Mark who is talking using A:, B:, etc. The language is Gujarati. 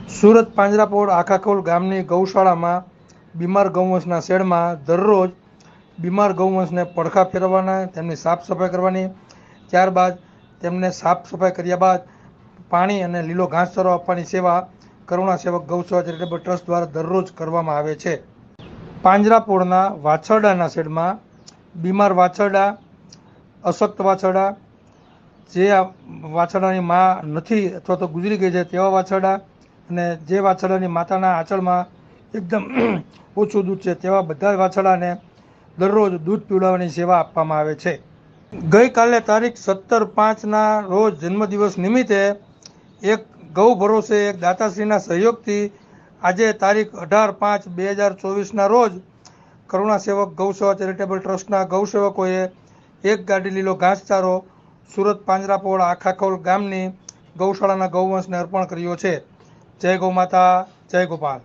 A: સુરત પાંજરાપોળ આખાખોલ ગામની ગૌશાળામાં બીમાર ગૌવંશના શેડમાં દરરોજ બીમાર ગૌવંશને પડખા ફેરવવાના, તેમની સાફ સફાઈ કરવાની. ત્યારબાદ તેમને સાફ સફાઈ કર્યા બાદ પાણી અને લીલો ઘાસચારો આપવાની સેવા કરુણા સેવક ગૌસેવા ચેરિટેબલ ટ્રસ્ટ દ્વારા દરરોજ કરવામાં આવે છે. પાંજરાપોળના વાછરડાના શેડમાં બીમાર વાછરડા, અશક્ત વાછરડા, જે વાછરડાની માં નથી અથવા તો ગુજરી ગઈ છે તેવા વાછરડા અને જે વાછરડાની માતાના આંચળમાં એકદમ ઓછું દૂધ છે તેવા બધા વાછરડાને દરરોજ દૂધ પીવડાવવાની સેવા આપવામાં આવે છે. ગઈકાલે તારીખ 17/5ના રોજ જન્મદિવસ નિમિત્તે એક ગૌ ભરોસે એક દાતાશ્રીના સહયોગથી આજે તારીખ 18/5/2024ના રોજ કરુણા સેવક ગૌસેવા ચેરિટેબલ ટ્રસ્ટના ગૌસેવકોએ એક ગાડી લીલો ઘાસચારો સુરત પાંજરાપોળ આખાખોલ ગામની ગૌશાળાના ગૌવંશને અર્પણ કર્યો છે. જય ગૌ માતા, જય ગોપાલ.